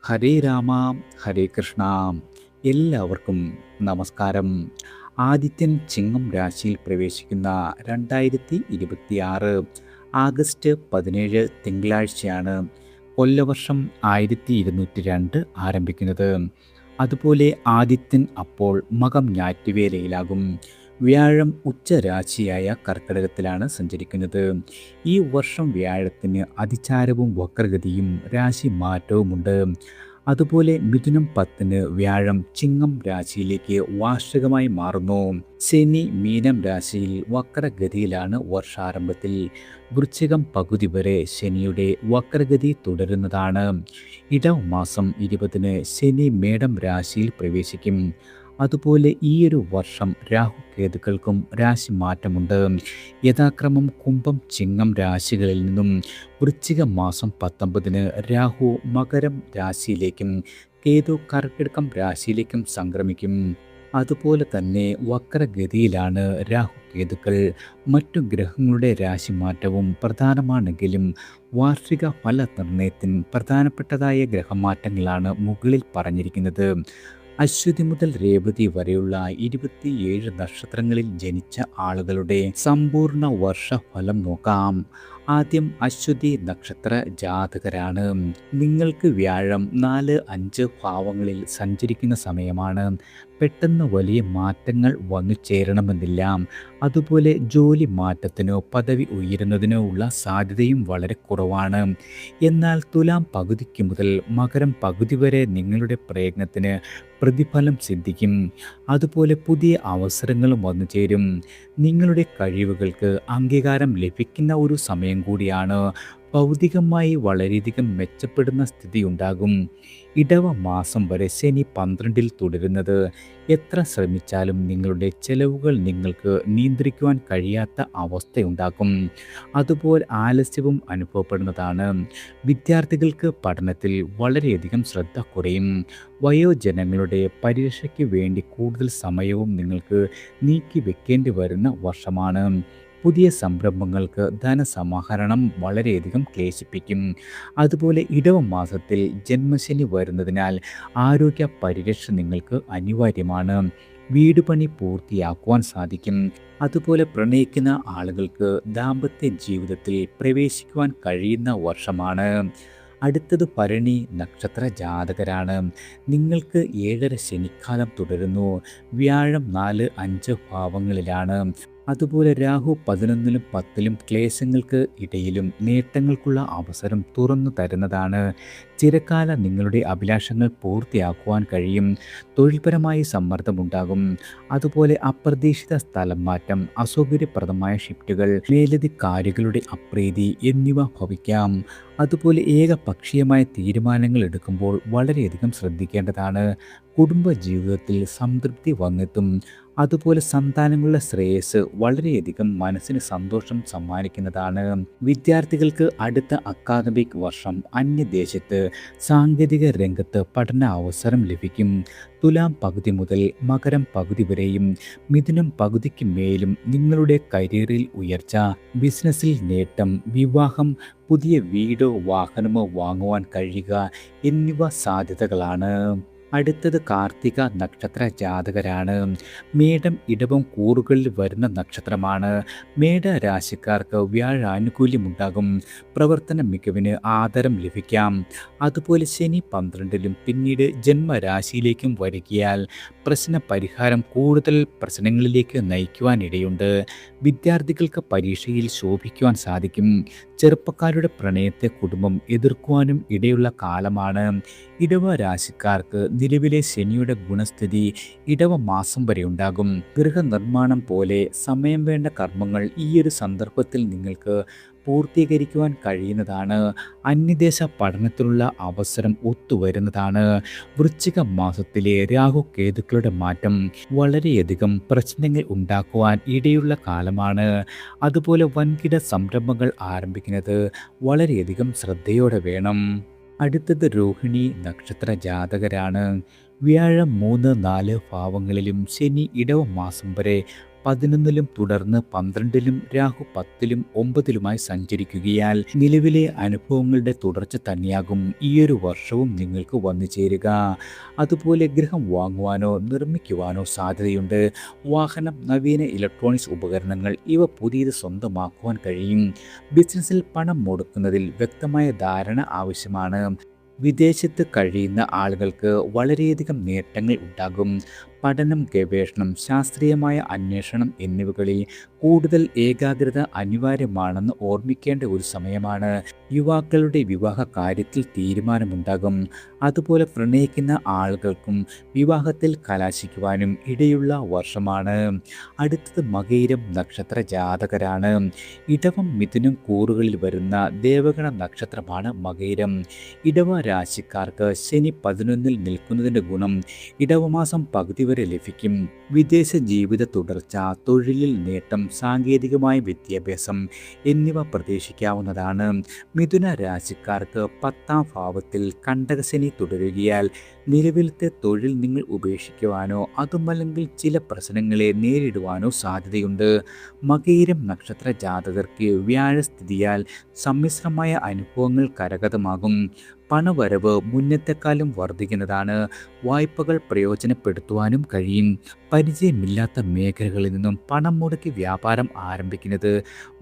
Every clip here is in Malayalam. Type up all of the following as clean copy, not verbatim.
ഹരേ രാമ ഹരേ കൃഷ്ണ. എല്ലാവർക്കും നമസ്കാരം. ആദിത്യൻ ചിങ്ങം രാശിയിൽ പ്രവേശിക്കുന്ന 2026 ആഗസ്റ്റ് 17 തിങ്കളാഴ്ചയാണ് കൊല്ലവർഷം 1202 ആരംഭിക്കുന്നത്. അതുപോലെ ആദിത്യൻ അപ്പോൾ മകം ഞാറ്റുവേലയിലാകും. വ്യാഴം ഉച്ചരാശിയായ കർക്കിടകത്തിലാണ് സഞ്ചരിക്കുന്നത്. ഈ വർഷം വ്യാഴത്തിന് അതിചാരവും വക്രഗതിയും രാശി മാറ്റവുമുണ്ട്. അതുപോലെ മിഥുനം 10 വ്യാഴം ചിങ്ങം രാശിയിലേക്ക് വാർഷികമായി മാറുന്നു. ശനി മീനം രാശിയിൽ വക്രഗതിയിലാണ് വർഷാരംഭത്തിൽ. വൃശ്ചികം പകുതി വരെ ശനിയുടെ വക്രഗതി തുടരുന്നതാണ്. ഇടവ മാസം 20 ശനി മേടം രാശിയിൽ പ്രവേശിക്കും. അതുപോലെ ഈയൊരു വർഷം രാഹുകേതുക്കൾക്കും രാശി മാറ്റമുണ്ട്. യഥാക്രമം കുംഭം ചിങ്ങം രാശികളിൽ നിന്നും വൃശ്ചിക മാസം 19 രാഹു മകരം രാശിയിലേക്കും കേതു കർക്കിടകം രാശിയിലേക്കും സംക്രമിക്കും. അതുപോലെ തന്നെ വക്രഗതിയിലാണ് രാഹുകേതുക്കൾ. മറ്റു ഗ്രഹങ്ങളുടെ രാശിമാറ്റവും പ്രധാനമാണെങ്കിലും വാർഷിക ഫലനിർണ്ണയത്തിന് പ്രധാനപ്പെട്ടതായ ഗ്രഹമാറ്റങ്ങളാണ് മുകളിൽ പറഞ്ഞിരിക്കുന്നത്. അശ്വതി മുതൽ രേവതി വരെയുള്ള 27 നക്ഷത്രങ്ങളിൽ ജനിച്ച ആളുകളുടെ സമ്പൂർണ്ണ വർഷഫലം നോക്കാം. ആദ്യം അശ്വതി നക്ഷത്ര ജാതകരാണ്. നിങ്ങൾക്ക് വ്യാഴം 4-5 ഭാവങ്ങളിൽ സഞ്ചരിക്കുന്ന സമയമാണ്. പെട്ടെന്ന് വലിയ മാറ്റങ്ങൾ വന്നു ചേരണമെന്നില്ല. അതുപോലെ ജോലി മാറ്റത്തിനോ പദവി ഉയരുന്നതിനോ ഉള്ള സാധ്യതയും വളരെ കുറവാണ്. എന്നാൽ തുലാം പകുതിക്ക് മുതൽ മകരം പകുതി വരെ നിങ്ങളുടെ പ്രയത്നത്തിന് പ്രതിഫലം സിദ്ധിക്കും. അതുപോലെ പുതിയ അവസരങ്ങളും വന്നു ചേരും. നിങ്ങളുടെ കഴിവുകൾക്ക് അംഗീകാരം ലഭിക്കുന്ന ഒരു സമയം കൂടിയാണ്. ഭൗതികമായി വളരെയധികം മെച്ചപ്പെടുന്ന സ്ഥിതി ഉണ്ടാകും. ഇടവ മാസം വരെ ശനി 12 തുടരുന്നത് എത്ര ശ്രമിച്ചാലും നിങ്ങളുടെ ചെലവുകൾ നിങ്ങൾക്ക് നിയന്ത്രിക്കുവാൻ കഴിയാത്ത അവസ്ഥയുണ്ടാക്കും. അതുപോലെ ആലസ്യവും അനുഭവപ്പെടുന്നതാണ്. വിദ്യാർത്ഥികൾക്ക് പഠനത്തിൽ വളരെയധികം ശ്രദ്ധ കുറയും. വയോജനങ്ങളുടെ പരിരക്ഷയ്ക്ക് വേണ്ടി കൂടുതൽ സമയവും നിങ്ങൾക്ക് നീക്കി വെക്കേണ്ടി വരുന്ന വർഷമാണ്. പുതിയ സംരംഭങ്ങൾക്ക് ധനസമാഹരണം വളരെയധികം ക്ലേശിപ്പിക്കും. അതുപോലെ ഇടവ മാസത്തിൽ ജന്മശനി വരുന്നതിനാൽ ആരോഗ്യ പരിരക്ഷ നിങ്ങൾക്ക് അനിവാര്യമാണ്. വീട് പണി പൂർത്തിയാക്കുവാൻ സാധിക്കും. അതുപോലെ പ്രണയിക്കുന്ന ആളുകൾക്ക് ദാമ്പത്യ ജീവിതത്തിൽ പ്രവേശിക്കുവാൻ കഴിയുന്ന വർഷമാണ്. അടുത്തത് ഭരണി നക്ഷത്ര ജാതകരാണ്. നിങ്ങൾക്ക് 7.5 ശനിക്കാലം തുടരുന്നു. വ്യാഴം 4-5 ഭാവങ്ങളിലാണ്. അതുപോലെ രാഹു 11-ലും 10-ലും ക്ലേശങ്ങൾക്ക് ഇടയിലും നേട്ടങ്ങൾക്കുള്ള അവസരം തുറന്നു തരുന്നതാണ്. ചിരകാല നിങ്ങളുടെ അഭിലാഷങ്ങൾ പൂർത്തിയാക്കുവാൻ കഴിയും. തൊഴിൽപരമായി സമ്മർദ്ദമുണ്ടാകും. അതുപോലെ അപ്രതീക്ഷിത സ്ഥലം മാറ്റം, അസൗകര്യപ്രദമായ ഷിഫ്റ്റുകൾ, മേലധികാരികളുടെ അപ്രീതി എന്നിവ ഭവിക്കാം. അതുപോലെ ഏകപക്ഷീയമായ തീരുമാനങ്ങൾ എടുക്കുമ്പോൾ വളരെയധികം ശ്രദ്ധിക്കേണ്ടതാണ്. കുടുംബജീവിതത്തിൽ സംതൃപ്തി വന്നെത്തും. അതുപോലെ സന്താനങ്ങളുടെ ശ്രേയസ് വളരെയധികം മനസ്സിന് സന്തോഷം സമ്മാനിക്കുന്നതാണ്. വിദ്യാർത്ഥികൾക്ക് അടുത്ത അക്കാദമിക് വർഷം അന്യദേശത്ത് സാങ്കേതിക രംഗത്ത് പഠന അവസരം ലഭിക്കും. തുലാം പകുതി മുതൽ മകരം പകുതി വരെയും മിഥുനം പകുതിക്ക് മേലും നിങ്ങളുടെ കരിയറിൽ ഉയർച്ച, ബിസിനസ്സിൽ നേട്ടം, വിവാഹം, പുതിയ വീടോ വാഹനമോ വാങ്ങുവാൻ കഴിയുക എന്നിവ സാധ്യതകളാണ്. അടുത്തത് കാർത്തിക നക്ഷത്ര ജാതകരാണ്. മേടം ഇടവം കൂറുകളിൽ വരുന്ന നക്ഷത്രമാണ്. മേട രാശിക്കാർക്ക് വ്യാഴാനുകൂല്യമുണ്ടാകും. പ്രവർത്തന മികവിന് ആദരം ലഭിക്കാം. അതുപോലെ ശനി 12-ലും പിന്നീട് ജന്മരാശിയിലേക്കും വരികയാൽ പ്രശ്ന പരിഹാരം കൂടുതൽ പ്രശ്നങ്ങളിലേക്ക് നയിക്കുവാനിടയുണ്ട്. വിദ്യാർത്ഥികൾക്ക് പരീക്ഷയിൽ ശോഭിക്കുവാൻ സാധിക്കും. ചെറുപ്പക്കാരുടെ പ്രണയത്തെ കുടുംബം എതിർക്കുവാനും ഇടയുള്ള കാലമാണ്. ഇടവ രാശിക്കാർക്ക് നിലവിലെ ശനിയുടെ ഗുണസ്ഥിതി ഇടവ മാസം വരെ ഉണ്ടാകും. ഗൃഹനിർമ്മാണം പോലെ സമയം വേണ്ട കർമ്മങ്ങൾ ഈയൊരു സന്ദർഭത്തിൽ നിങ്ങൾക്ക് പൂർത്തീകരിക്കുവാൻ കഴിയുന്നതാണ്. അന്യദേശ പഠനത്തിലുള്ള അവസരം ഒത്തുവരുന്നതാണ്. വൃശ്ചിക മാസത്തിലെ രാഹു കേതുക്കളുടെ മാറ്റം വളരെയധികം പ്രശ്നങ്ങൾ ഉണ്ടാക്കുവാൻ ഇടയുള്ള കാലമാണ്. അതുപോലെ വൻകിട സംരംഭങ്ങൾ ആരംഭിക്കുന്നത് വളരെയധികം ശ്രദ്ധയോടെ വേണം. അടുത്തത് രോഹിണി നക്ഷത്ര ജാതകരാണ്. വ്യാഴം 3-4 ഭാവങ്ങളിലും ശനി ഇടവ മാസം വരെ 11-ലും തുടർന്ന് 12-ലും രാഹു 10-ലും 9-ലുമായി സഞ്ചരിക്കുകയാൽ നിലവിലെ അനുഭവങ്ങളുടെ തുടർച്ച തന്നെയാകും ഈയൊരു വർഷവും നിങ്ങൾക്ക് വന്നു ചേരുക. അതുപോലെ ഗൃഹം വാങ്ങുവാനോ നിർമ്മിക്കുവാനോ സാധ്യതയുണ്ട്. വാഹനം, നവീന ഇലക്ട്രോണിക്സ് ഉപകരണങ്ങൾ ഇവ പുതിയത് സ്വന്തമാക്കുവാൻ കഴിയും. ബിസിനസ്സിൽ പണം മുടക്കുന്നതിൽ വ്യക്തമായ ധാരണ ആവശ്യമാണ്. വിദേശത്ത് കഴിയുന്ന ആളുകൾക്ക് വളരെയധികം നേട്ടങ്ങൾ ഉണ്ടാകും. പഠനം, ഗവേഷണം, ശാസ്ത്രീയമായ അന്വേഷണം എന്നിവകളിൽ കൂടുതൽ ഏകാഗ്രത അനിവാര്യമാണെന്ന് ഓർമ്മിക്കേണ്ട ഒരു സമയമാണ്. യുവാക്കളുടെ വിവാഹ കാര്യത്തിൽ തീരുമാനമുണ്ടാകും. അതുപോലെ പ്രണയിക്കുന്ന ആളുകൾക്കും വിവാഹത്തിൽ കലാശിക്കുവാനും ഇടയുള്ള വർഷമാണ്. അടുത്തത് മകയിരം നക്ഷത്ര ജാതകരാണ്. ഇടവം, മിഥുനം കൂറുകളിൽ വരുന്ന ദേവഗണ നക്ഷത്രമാണ് മകയിരം. ഇടവ രാശിക്കാർക്ക് ശനി 11-ൽ നിൽക്കുന്നതിൻ്റെ ഗുണം ഇടവമാസം പകുതി വരെ ലഭിക്കും. വിദേശ ജീവിത തുടർച്ച, തൊഴിലിൽ നേട്ടം, സാങ്കേതികമായ വിദ്യാഭ്യാസം എന്നിവ പ്രതീക്ഷിക്കാവുന്നതാണ്. മിഥുന രാശിക്കാർക്ക് 10-ാം ഭാവത്തിൽ കണ്ടകശനി തുടരുകയാൽ നിലവിലത്തെ തൊഴിൽ നിങ്ങൾ ഉപേക്ഷിക്കുവാനോ അതുമല്ലെങ്കിൽ ചില പ്രശ്നങ്ങളെ നേരിടുവാനോ സാധ്യതയുണ്ട്. മകയിരം നക്ഷത്ര ജാതകർക്ക് വ്യാഴസ്ഥിതിയാൽ സമ്മിശ്രമായ അനുഭവങ്ങൾ കരഗതമാകും. പണവരവ് മുന്നത്തെക്കാളും വർദ്ധിക്കുന്നതാണ്. വായ്പകൾ പ്രയോജനപ്പെടുത്തുവാനും കഴിയും. പരിചയമില്ലാത്ത മേഖലകളിൽ നിന്നും പണം മുടക്കി വ്യാപാരം ആരംഭിക്കുന്നത്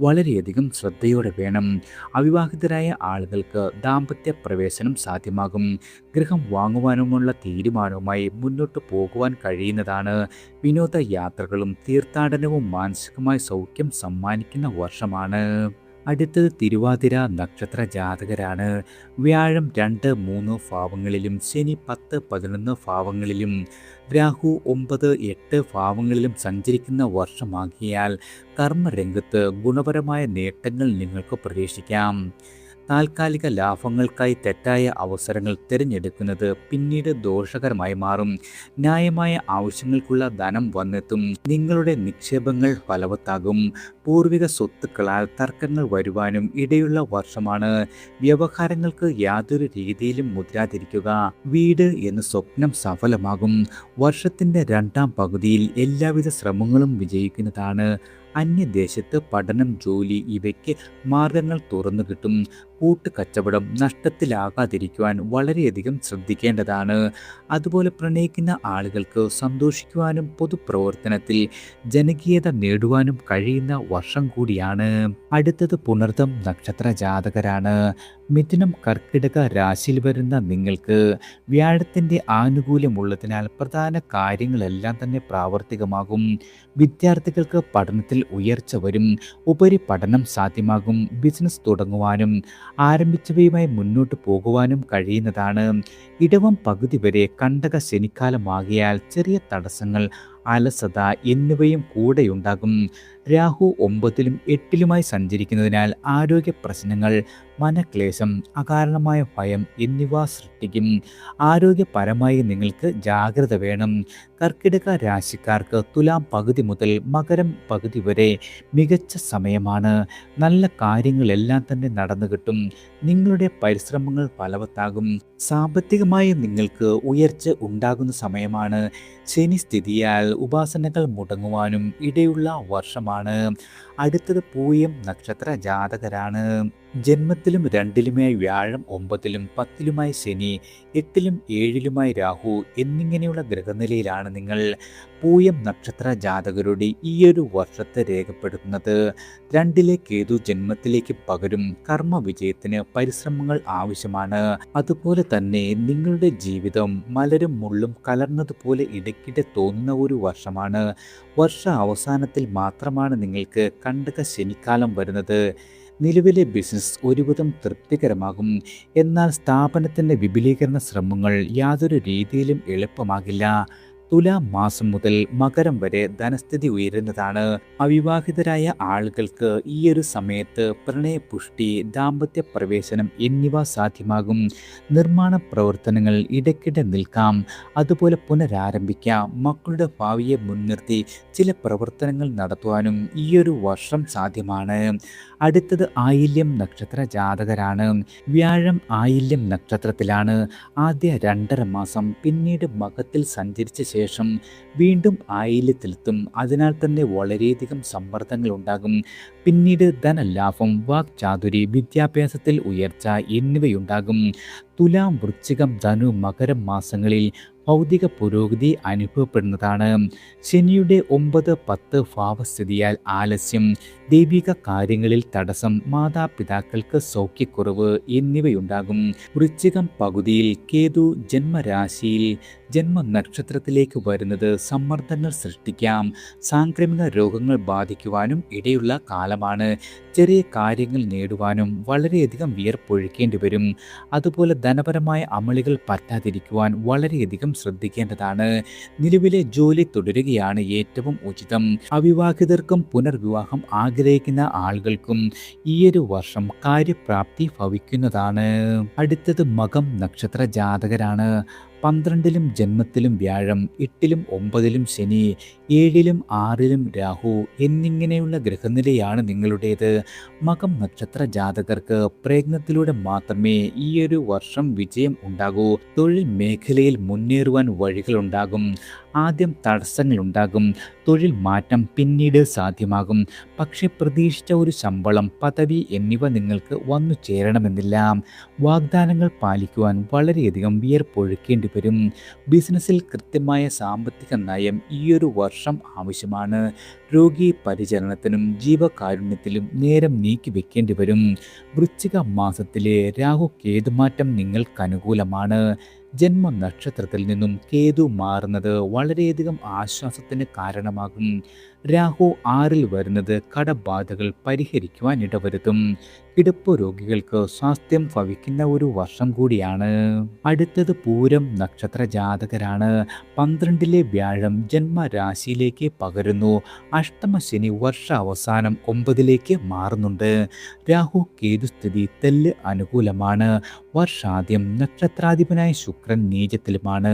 വളരെയധികം ശ്രദ്ധയോടെ വേണം. അവിവാഹിതരായ ആളുകൾക്ക് ദാമ്പത്യ പ്രവേശനം സാധ്യമാകും. ഗൃഹം വാങ്ങുവാനുമുള്ള തീരുമാനവുമായി മുന്നോട്ട് പോകുവാൻ കഴിയുന്നതാണ്. വിനോദയാത്രകളും തീർത്ഥാടനവും മാനസികമായ സൗഖ്യം സമ്മാനിക്കുന്ന വർഷമാണ്. അടുത്തത് തിരുവാതിര നക്ഷത്ര ജാതകരാണ്. വ്യാഴം 2, 3 ഭാവങ്ങളിലും ശനി 10, 11 ഭാവങ്ങളിലും രാഹു 9, 8 ഭാവങ്ങളിലും സഞ്ചരിക്കുന്ന വർഷമാകിയാൽ കർമ്മരംഗത്ത് ഗുണപരമായ നേട്ടങ്ങൾ നിങ്ങൾക്ക് പ്രതീക്ഷിക്കാം. താൽക്കാലിക ലാഭങ്ങൾക്കായി തെറ്റായ അവസരങ്ങൾ തിരഞ്ഞെടുക്കുന്നത് പിന്നീട് ദോഷകരമായി മാറും. ന്യായമായ ആവശ്യങ്ങൾക്കുള്ള ധനം വന്നെത്തും. നിങ്ങളുടെ നിക്ഷേപങ്ങൾ ഫലവത്താകും. പൂർവിക സ്വത്തുക്കളാൽ തർക്കങ്ങൾ വരുവാനും ഇടയുള്ള വർഷമാണ്. വ്യവഹാരങ്ങൾക്ക് യാതൊരു രീതിയിലും മുതിരാതിരിക്കുക. വീട് എന്ന സ്വപ്നം സഫലമാകും. വർഷത്തിൻ്റെ 2-ാം പകുതിയിൽ എല്ലാവിധ ശ്രമങ്ങളും വിജയിക്കുന്നതാണ്. അന്യദേശത്ത് പഠനം, ജോലി ഇവയ്ക്ക് മാർഗങ്ങൾ തുറന്നു കിട്ടും. കൂട്ടുകച്ചവടം നഷ്ടത്തിലാകാതിരിക്കുവാൻ വളരെയധികം ശ്രദ്ധിക്കേണ്ടതാണ്. അതുപോലെ പ്രണയിക്കുന്ന ആളുകൾക്ക് സന്തോഷിക്കുവാനും പൊതുപ്രവർത്തനത്തിൽ ജനകീയത നേടുവാനും കഴിയുന്ന വർഷം കൂടിയാണ്. അടുത്തത് പുണർതം നക്ഷത്ര ജാതകരാണ്. മിഥുനം, കർക്കിടക രാശിയിൽ വരുന്ന നിങ്ങൾക്ക് വ്യാഴത്തിൻ്റെ ആനുകൂല്യമുള്ളതിനാൽ പ്രധാന കാര്യങ്ങളെല്ലാം തന്നെ പ്രാവർത്തികമാകും. വിദ്യാർത്ഥികൾക്ക് പഠനത്തിൽ ഉയർച്ച വരും. ഉപരിപഠനം സാധ്യമാകും. ബിസിനസ് തുടങ്ങുവാനും ആരംഭിച്ചവയുമായി മുന്നോട്ട് പോകുവാനും കഴിയുന്നതാണ്. ഇടവം പകുതി വരെ കണ്ടക ശനിക്കാലമാകിയാൽ ചെറിയ തടസ്സങ്ങൾ, അലസത എന്നിവയും കൂടെയുണ്ടാകും. രാഹു 9-ലും 8-ലുമായി സഞ്ചരിക്കുന്നതിനാൽ ആരോഗ്യ പ്രശ്നങ്ങൾ, മനക്ലേശം, അകാരണമായ ഭയം എന്നിവ സൃഷ്ടിക്കും. ആരോഗ്യപരമായി നിങ്ങൾക്ക് ജാഗ്രത വേണം. കർക്കിടക രാശിക്കാർക്ക് തുലാം പകുതി മുതൽ മകരം പകുതി വരെ മികച്ച സമയമാണ്. നല്ല കാര്യങ്ങളെല്ലാം തന്നെ നടന്നു കിട്ടും. നിങ്ങളുടെ പരിശ്രമങ്ങൾ ഫലവത്താകും. സാമ്പത്തികമായി നിങ്ങൾക്ക് ഉയർച്ച ഉണ്ടാകുന്ന സമയമാണ്. ശനി സ്ഥിതിയാൽ ഉപാസനകൾ മുടങ്ങുവാനും ഇടയുള്ള വർഷമാണ്. അടുത്തത് പൂയം നക്ഷത്ര ജാതകരാണ്. ജന്മത്തിലും 2-ലുമായി വ്യാഴം, 9-ലും 10-ലുമായി ശനി, 8-ലും 7-ലുമായി രാഹു എന്നിങ്ങനെയുള്ള ഗ്രഹനിലയിലാണ് നിങ്ങൾ. പൂയം നക്ഷത്ര ജാതകരുടെ ഈയൊരു വർഷത്തെ രേഖപ്പെടുത്തുന്നത് 2-ലെ കേതു ജന്മത്തിലേക്ക് പകരും. കർമ്മ വിജയത്തിന് പരിശ്രമങ്ങൾ ആവശ്യമാണ്. അതുപോലെ തന്നെ നിങ്ങളുടെ ജീവിതം മലരും മുള്ളും കലർന്നതുപോലെ ഇടയ്ക്കിടെ തോന്നുന്ന ഒരു വർഷമാണ്. വർഷ അവസാനത്തിൽ മാത്രമാണ് നിങ്ങൾക്ക് കണ്ടക ശനിക്കാലം വരുന്നത്. നിലവിലെ ബിസിനസ് ഒരുവിധം തൃപ്തികരമാകും. എന്നാൽ സ്ഥാപനത്തിൻ്റെ വിപുലീകരണ ശ്രമങ്ങൾ യാതൊരു രീതിയിലും എളുപ്പമാകില്ല. തുലാം മാസം മുതൽ മകരം വരെ ധനസ്ഥിതി ഉയരുന്നതാണ്. അവിവാഹിതരായ ആളുകൾക്ക് ഈയൊരു സമയത്ത് പ്രണയപുഷ്ടി, ദാമ്പത്യ പ്രവേശനം എന്നിവ സാധ്യമാകും. നിർമ്മാണ പ്രവർത്തനങ്ങൾ ഇടയ്ക്കിടെ നിൽക്കാം. അതുപോലെ പുനരാരംഭിക്കാം. മക്കളുടെ ഭാവിയെ മുൻനിർത്തി ചില പ്രവർത്തനങ്ങൾ നടത്തുവാനും ഈയൊരു വർഷം സാധ്യമാണ്. അടുത്തത് ആയില്യം നക്ഷത്ര ജാതകരാണ്. വ്യാഴം ആയില്യം നക്ഷത്രത്തിലാണ്. ആദ്യ 2.5 മാസം, പിന്നീട് മകത്തിൽ സഞ്ചരിച്ച ശേഷം ശേഷം വീണ്ടും ആയില്യത്തിലെത്തും. അതിനാൽ തന്നെ വളരെയധികം സമ്മർദ്ദങ്ങൾ ഉണ്ടാകും. പിന്നീട് ധനലാഭം, വാക്ചാതുരി, വിദ്യാഭ്യാസത്തിൽ ഉയർച്ച എന്നിവയുണ്ടാകും. തുലാം, വൃശ്ചികം, ധനു, മകരം മാസങ്ങളിൽ ഭൗതിക പുരോഗതി അനുഭവപ്പെടുന്നതാണ്. ശനിയുടെ 9, 10 ഭാവസ്ഥിതിയാൽ ആലസ്യം, ദൈവിക കാര്യങ്ങളിൽ തടസ്സം, മാതാപിതാക്കൾക്ക് സൗഖ്യക്കുറവ് എന്നിവയുണ്ടാകും. വൃശ്ചികം പകുതിയിൽ കേതു ജന്മരാശിയിൽ ജന്മനക്ഷത്രത്തിലേക്ക് വരുന്നത് സമ്മർദ്ദങ്ങൾ സൃഷ്ടിക്കാം. സാംക്രമിക രോഗങ്ങൾ ബാധിക്കുവാനും ഇടയുള്ള കാലമാണ്. ചെറിയ കാര്യങ്ങൾ നേടുവാനും വളരെയധികം വിയർപ്പൊഴുക്കേണ്ടി വരും. അതുപോലെ ധനപരമായ അമളികൾ പറ്റാതിരിക്കുവാൻ വളരെയധികം ശ്രദ്ധിക്കേണ്ടതാണ്. നിലവിലെ ജോലി തുടരുകയാണ് ഏറ്റവും ഉചിതം. അവിവാഹിതർക്കും പുനർവിവാഹം ആഗ്രഹിക്കുന്ന ആളുകൾക്കും ഈയൊരു വർഷം കാര്യപ്രാപ്തി ഭവിക്കുന്നതാണ്. അടുത്തത് മകം നക്ഷത്ര ജാതകരാണ്. 12-ലും ജന്മത്തിലും വ്യാഴം, 8-ലും 9-ലും ശനി, 7-ലും 6-ലും രാഹു എന്നിങ്ങനെയുള്ള ഗ്രഹനിലയാണ് നിങ്ങളുടേത്. മകം നക്ഷത്ര ജാതകർക്ക് പ്രയത്നത്തിലൂടെ മാത്രമേ ഈയൊരു വർഷം വിജയം ഉണ്ടാകൂ. തൊഴിൽ മേഖലയിൽ മുന്നേറുവാൻ വഴികളുണ്ടാകും. ആദ്യം തടസ്സങ്ങളുണ്ടാകും. തൊഴിൽ മാറ്റം പിന്നീട് സാധ്യമാകും. പക്ഷെ പ്രതീക്ഷിച്ച ഒരു ശമ്പളം, പദവി എന്നിവ നിങ്ങൾക്ക് വന്നു ചേരണമെന്നില്ല. വാഗ്ദാനങ്ങൾ പാലിക്കുവാൻ വളരെയധികം വിയർപ്പൊഴുക്കേണ്ടി വരും. ബിസിനസ്സിൽ കൃത്യമായ സാമ്പത്തിക നയം ഈയൊരു വർഷം ആവശ്യമാണ്. രോഗി പരിചരണത്തിനും ജീവകാരുണ്യത്തിലും നേരം നീക്കി വെക്കേണ്ടി വരും. വൃശ്ചിക മാസത്തിലെ രാഹു കേതുമാറ്റം നിങ്ങൾക്ക് അനുകൂലമാണ്. ജന്മനക്ഷത്രത്തിൽ നിന്നും കേതു മാറുന്നത് വളരെയധികം ആശ്വാസത്തിന് കാരണമാകും. രാഹു 6-ൽ വരുന്നത് കടബാധകൾ പരിഹരിക്കുവാൻ ഇടവരുത്തും. കിടപ്പ് രോഗികൾക്ക് സ്വാസ്ഥ്യം ഭവിക്കുന്ന ഒരു വർഷം കൂടിയാണ്. അടുത്തത് പൂരം നക്ഷത്ര ജാതകരാണ്. 12-ലെ വ്യാഴം ജന്മരാശിയിലേക്ക് പകരുന്നു. അഷ്ടമശനി വർഷ അവസാനം 9-ലേക്ക് മാറുന്നുണ്ട്. രാഹു കേതുസ്ഥിതി തെല്ല് അനുകൂലമാണ്. വർഷാദ്യം നക്ഷത്രാധിപനായ ശുക്രൻ നീചത്തിലുമാണ്.